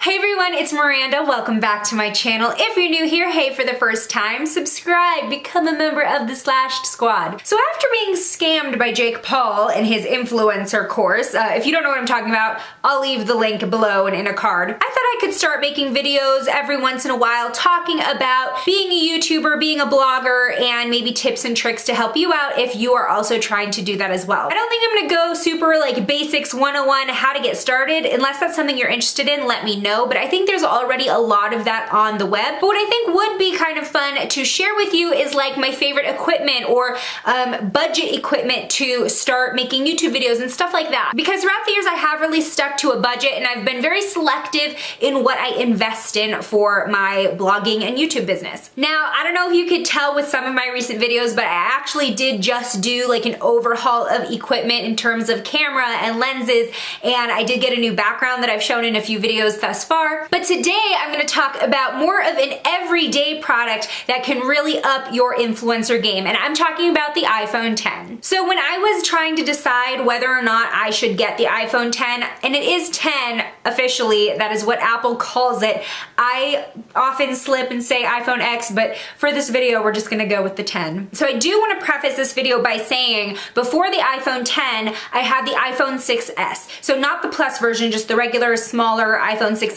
Hey everyone, it's Miranda. Welcome back to my channel. If you're new here, hey, for the first time, subscribe, become a member of the Slashed Squad. So after being scammed by Jake Paul and his influencer course, if you don't know what I'm talking about, I'll leave the link below and in a card. I thought I could start making videos every once in a while talking about being a YouTuber, being a blogger, and maybe tips and tricks to help you out if you are also trying to do that as well. I don't think I'm gonna go super like basics 101 how to get started. Unless that's something you're interested in, let me know. But I think there's already a lot of that on the web. But what I think would be kind of fun to share with you is like my favorite equipment or budget equipment to start making YouTube videos and stuff like that. Because throughout the years I have really stuck to a budget and I've been very selective in what I invest in for my blogging and YouTube business. Now, I don't know if you could tell with some of my recent videos, but I actually did just do like an overhaul of equipment in terms of camera and lenses, and I did get a new background that I've shown in a few videos thus far. But today I'm going to talk about more of an everyday product that can really up your influencer game, and I'm talking about the iPhone 10. So when I was trying to decide whether or not I should get the iPhone 10, and it is 10 officially, that is what Apple calls it. I often slip and say iPhone X, but for this video we're just going to go with the 10. So I do want to preface this video by saying before the iPhone 10 I had the iPhone 6s. So not the Plus version, just the regular smaller iPhone 6s.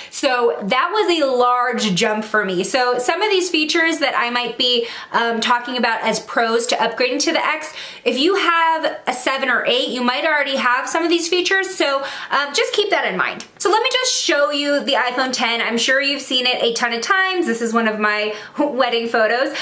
So that was a large jump for me. So some of these features that I might be talking about as pros to upgrading to the X, if you have a 7 or 8, you might already have some of these features. So just keep that in mind. So let me just show you the iPhone 10. I'm sure you've seen it a ton of times. This is one of my wedding photos.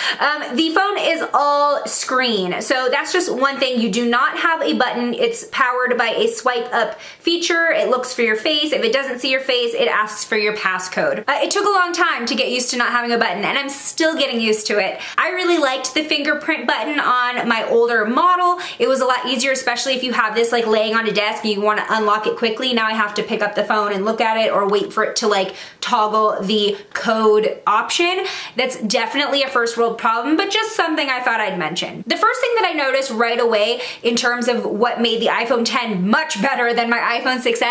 The phone is all screen. So that's just one thing. You do not have a button. It's powered by a swipe up feature. It looks for your face. If it doesn't see your face, it asks for your passcode. It took a long time to get used to not having a button, and I'm still getting used to it. I really liked the fingerprint button on my older model. It was a lot easier, especially if you have this like laying on a desk and you want to unlock it quickly. Now I have to pick up the phone and look at it or wait for it to like toggle the code option. That's definitely a first world problem, but just something I thought I'd mention. The first thing that I noticed right away in terms of what made the iPhone 10 much better than my iPhone 6s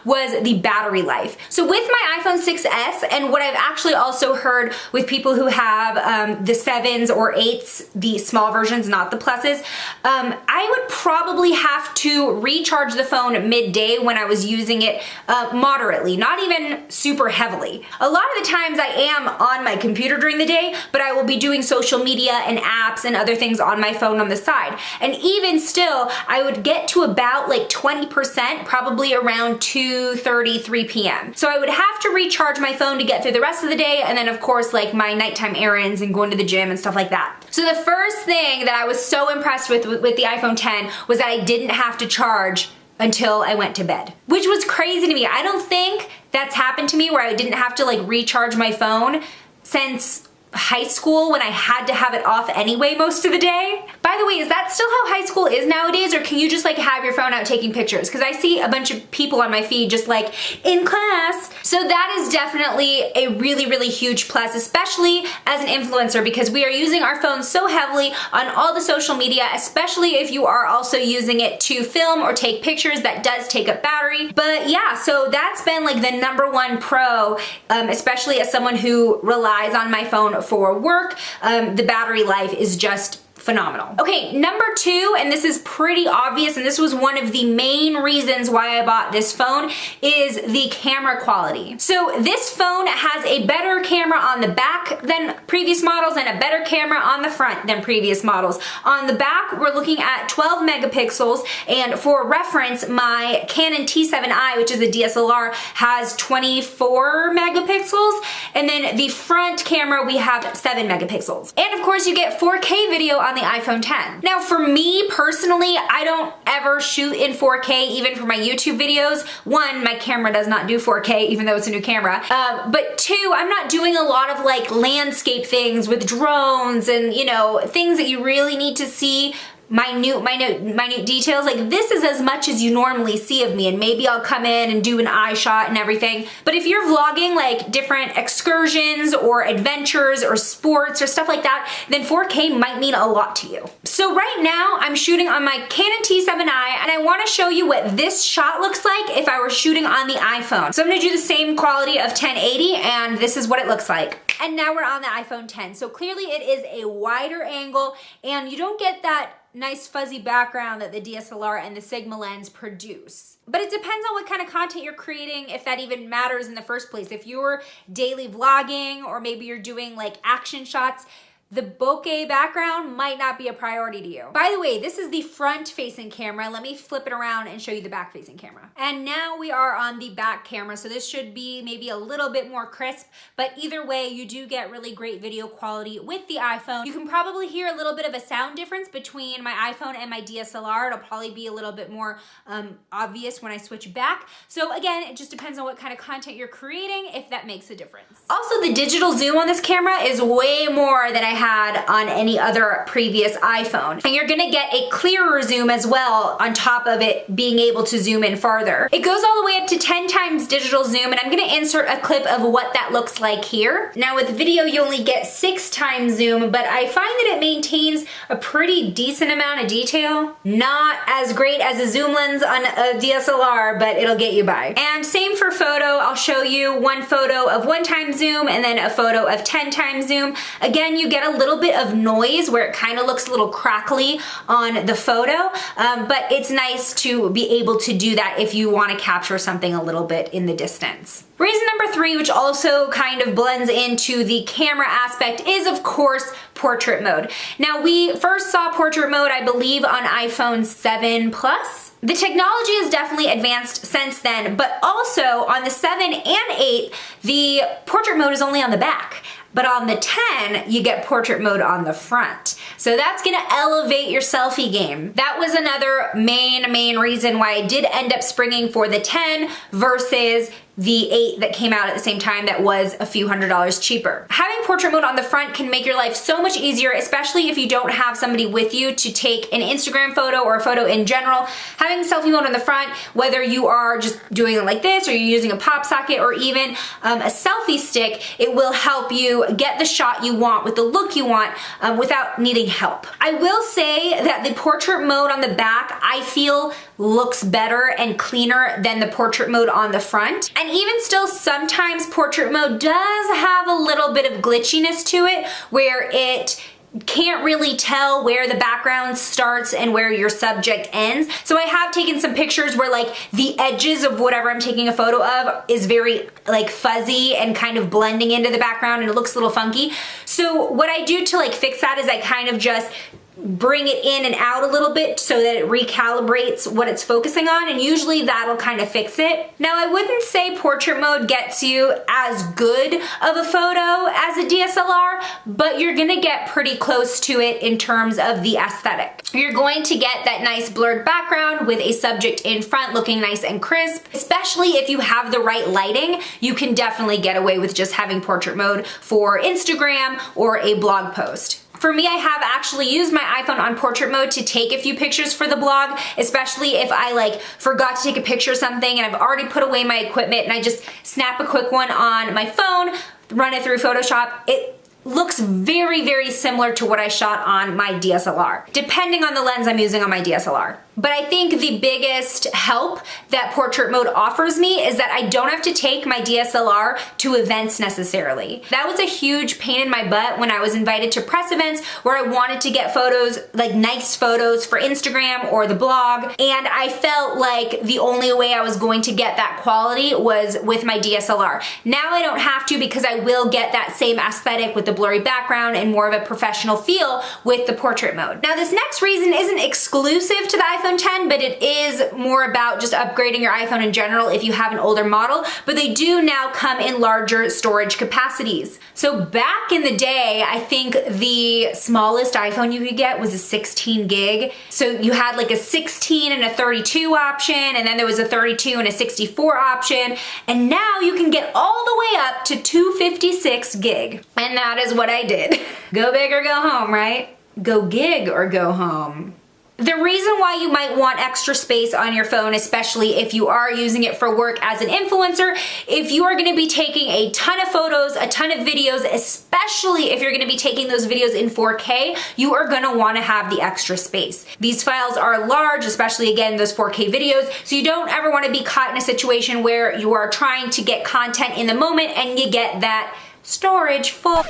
was the battery life. So with my iPhone 6s, and what I've actually also heard with people who have the 7s or 8s, the small versions, not the pluses, I would probably have to recharge the phone midday when I was using it moderately, not even super heavily. A lot of the times I am on my computer during the day, but I will be doing social media and apps and other things on my phone on the side. And even still, I would get to about like 20%, probably around 2:30, 3 p.m. So I would have to recharge my phone to get through the rest of the day, and then of course like my nighttime errands and going to the gym and stuff like that. So the first thing that I was so impressed with the iPhone 10 was that I didn't have to charge until I went to bed, which was crazy to me. I don't think that's happened to me where I didn't have to like recharge my phone since high school, when I had to have it off anyway most of the day. By the way, is that still how high school is nowadays, or can you just like have your phone out taking pictures? Because I see a bunch of people on my feed just like in class. So that is definitely a really, really huge plus, especially as an influencer, because we are using our phones so heavily on all the social media, especially if you are also using it to film or take pictures. That does take up battery. But yeah, so that's been like the #1 pro, especially as someone who relies on my phone for work. The battery life is just phenomenal. Okay, #2, and this is pretty obvious, and this was one of the main reasons why I bought this phone, is the camera quality. So this phone has a better camera on the back than previous models and a better camera on the front than previous models. On the back, we're looking at 12 megapixels, and for reference, my Canon T7i, which is a DSLR, has 24 megapixels, and then the front camera, we have 7 megapixels. And of course, you get 4K video on the iPhone 10. Now for me personally, I don't ever shoot in 4K even for my YouTube videos. One, my camera does not do 4K even though it's a new camera. But two, I'm not doing a lot of like landscape things with drones and, you know, things that you really need to see minute details. Like this is as much as you normally see of me, and maybe I'll come in and do an eye shot and everything. But if you're vlogging like different excursions or adventures or sports or stuff like that, then 4K might mean a lot to you. So right now I'm shooting on my Canon T7i, and I want to show you what this shot looks like if I were shooting on the iPhone. So I'm going to do the same quality of 1080, and this is what it looks like. And now we're on the iPhone 10. So clearly it is a wider angle, and you don't get that nice fuzzy background that the DSLR and the Sigma lens produce. But it depends on what kind of content you're creating, if that even matters in the first place. If you're daily vlogging, or maybe you're doing like action shots, the bokeh background might not be a priority to you. By the way, this is the front-facing camera. Let me flip it around and show you the back-facing camera. And now we are on the back camera, so this should be maybe a little bit more crisp, but either way, you do get really great video quality with the iPhone. You can probably hear a little bit of a sound difference between my iPhone and my DSLR. It'll probably be a little bit more obvious when I switch back. So again, it just depends on what kind of content you're creating, if that makes a difference. Also, the digital zoom on this camera is way more than I had on any other previous iPhone. And you're gonna get a clearer zoom as well on top of it being able to zoom in farther. It goes all the way up to 10 times digital zoom, and I'm gonna insert a clip of what that looks like here. Now with video, you only get 6 times zoom, but I find that it maintains a pretty decent amount of detail. Not as great as a zoom lens on a DSLR, but it'll get you by. And same for photo. I'll show you one photo of 1 time zoom and then a photo of 10 times zoom. Again, you get a little bit of noise where it kind of looks a little crackly on the photo, but it's nice to be able to do that if you want to capture something a little bit in the distance. Reason number 3, which also kind of blends into the camera aspect, is of course portrait mode. Now we first saw portrait mode, I believe, on iPhone 7 Plus. The technology has definitely advanced since then, but also on the 7 and 8, the portrait mode is only on the back. But on the 10, you get portrait mode on the front. So that's gonna elevate your selfie game. That was another main reason why I did end up springing for the 10 versus the 8 that came out at the same time that was a few $100s cheaper. Having portrait mode on the front can make your life so much easier, especially if you don't have somebody with you to take an Instagram photo or a photo in general. Having selfie mode on the front, whether you are just doing it like this or you're using a pop socket or even a selfie stick, it will help you get the shot you want with the look you want without needing help. I will say that the portrait mode on the back, I feel, looks better and cleaner than the portrait mode on the front. And even still, sometimes portrait mode does have a little bit of glitchiness to it where it can't really tell where the background starts and where your subject ends. So I have taken some pictures where like the edges of whatever I'm taking a photo of is very like fuzzy and kind of blending into the background, and it looks a little funky. So what I do to like fix that is I kind of just bring it in and out a little bit so that it recalibrates what it's focusing on, and usually that'll kind of fix it. Now, I wouldn't say portrait mode gets you as good of a photo as a DSLR, but you're gonna get pretty close to it in terms of the aesthetic. You're going to get that nice blurred background with a subject in front looking nice and crisp. Especially if you have the right lighting, you can definitely get away with just having portrait mode for Instagram or a blog post. For me, I have actually used my iPhone on portrait mode to take a few pictures for the blog, especially if I like forgot to take a picture of something and I've already put away my equipment and I just snap a quick one on my phone, run it through Photoshop. It looks very similar to what I shot on my DSLR, depending on the lens I'm using on my DSLR. But I think the biggest help that portrait mode offers me is that I don't have to take my DSLR to events necessarily. That was a huge pain in my butt when I was invited to press events where I wanted to get photos, like nice photos for Instagram or the blog, and I felt like the only way I was going to get that quality was with my DSLR. Now I don't have to, because I will get that same aesthetic with the blurry background and more of a professional feel with the portrait mode. Now this next reason isn't exclusive to the iPhone 10, but it is more about just upgrading your iPhone in general if you have an older model, but they do now come in larger storage capacities. So back in the day, I think the smallest iPhone you could get was a 16 gig. So you had like a 16 and a 32 option, and then there was a 32 and a 64 option, and now you can get all the way up to 256 gig. And that is what I did. Go big or go home, right? Go gig or go home. The reason why you might want extra space on your phone, especially if you are using it for work as an influencer, if you are going to be taking a ton of photos, a ton of videos, especially if you're going to be taking those videos in 4K, you are going to want to have the extra space. These files are large, especially again, those 4K videos, so you don't ever want to be caught in a situation where you are trying to get content in the moment and you get that storage full.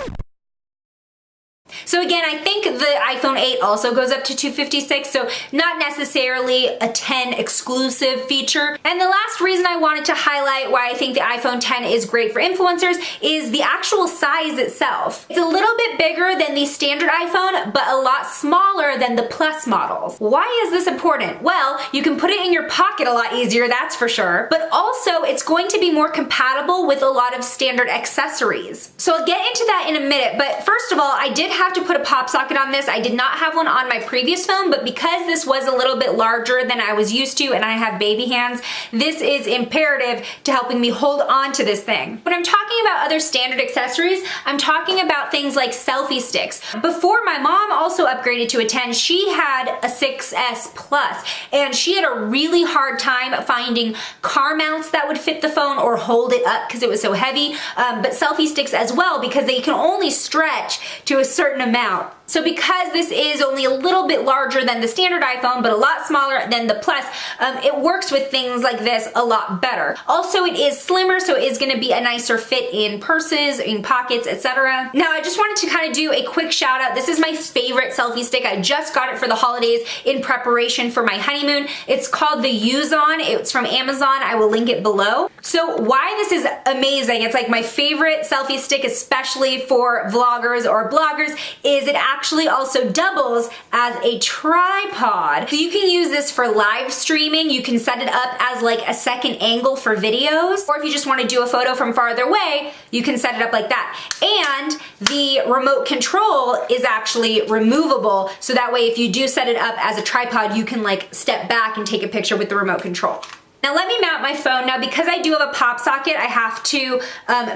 So again, I think the iPhone 8 also goes up to 256, so not necessarily a 10 exclusive feature. And the last reason I wanted to highlight why I think the iPhone 10 is great for influencers is the actual size itself. It's a little bit bigger than the standard iPhone, but a lot smaller than the Plus models. Why is this important? Well, you can put it in your pocket a lot easier, that's for sure, but also it's going to be more compatible with a lot of standard accessories. So I'll get into that in a minute, but first of all, I did have to put a pop socket on this. I did not have one on my previous phone, but because this was a little bit larger than I was used to and I have baby hands, this is imperative to helping me hold on to this thing. When I'm talking about other standard accessories, I'm talking about things like selfie sticks. Before my mom also upgraded to a 10, she had a 6S Plus, and she had a really hard time finding car mounts that would fit the phone or hold it up because it was so heavy, but selfie sticks as well because they can only stretch to a certain amount. So because this is only a little bit larger than the standard iPhone, but a lot smaller than the Plus, it works with things like this a lot better. Also, it is slimmer, so it is gonna be a nicer fit in purses, in pockets, etc. Now, I just wanted to kind of do a quick shout out. This is my favorite selfie stick. I just got it for the holidays in preparation for my honeymoon. It's called the Use On. It's from Amazon. I will link it below. So why this is amazing, it's like my favorite selfie stick, especially for vloggers or bloggers, is it actually also doubles as a tripod. So you can use this for live streaming. You can set it up as like a second angle for videos, or if you just want to do a photo from farther away, you can set it up like that. And the remote control is actually removable, so that way if you do set it up as a tripod, you can like step back and take a picture with the remote control. Now let me mount my phone. Now because I do have a pop socket, I have to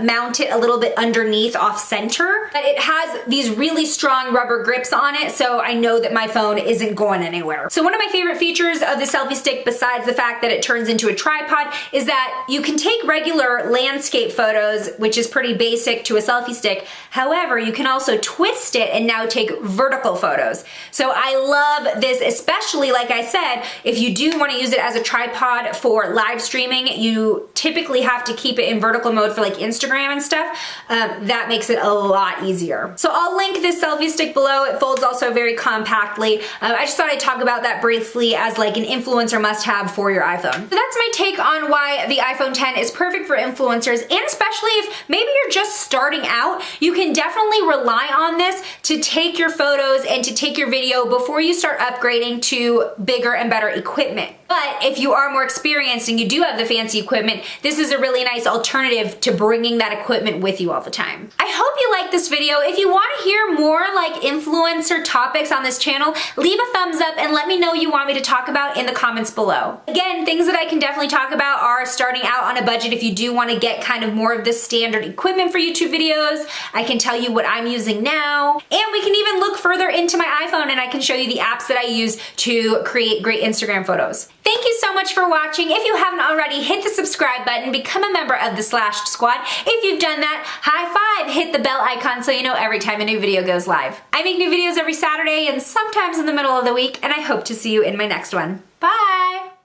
mount it a little bit underneath off center. But it has these really strong rubber grips on it, so I know that my phone isn't going anywhere. So one of my favorite features of the selfie stick, besides the fact that it turns into a tripod, is that you can take regular landscape photos, which is pretty basic to a selfie stick. However, you can also twist it and now take vertical photos. So I love this, especially like I said, if you do want to use it as a tripod for live streaming, you typically have to keep it in vertical mode for like Instagram and stuff. That makes it a lot easier. So I'll link this selfie stick below. It folds also very compactly. I just thought I'd talk about that briefly as like an influencer must-have for your iPhone. So that's my take on why the iPhone 10 is perfect for influencers, and especially if maybe you're just starting out, you can definitely rely on this to take your photos and to take your video before you start upgrading to bigger and better equipment. But if you are more experienced and you do have the fancy equipment, this is a really nice alternative to bringing that equipment with you all the time. I hope you liked this video. If you want to hear more like influencer topics on this channel, leave a thumbs up and let me know you want me to talk about in the comments below. Again, things that I can definitely talk about are starting out on a budget if you do want to get kind of more of the standard equipment for YouTube videos. I can tell you what I'm using now, and we can even look further into my iPhone and I can show you the apps that I use to create great Instagram photos. Thank you so much for watching. If you haven't already, hit the subscribe button, become a member of the Slashed Squad. If you've done that, high five, hit the bell icon so you know every time a new video goes live. I make new videos every Saturday and sometimes in the middle of the week, and I hope to see you in my next one. Bye!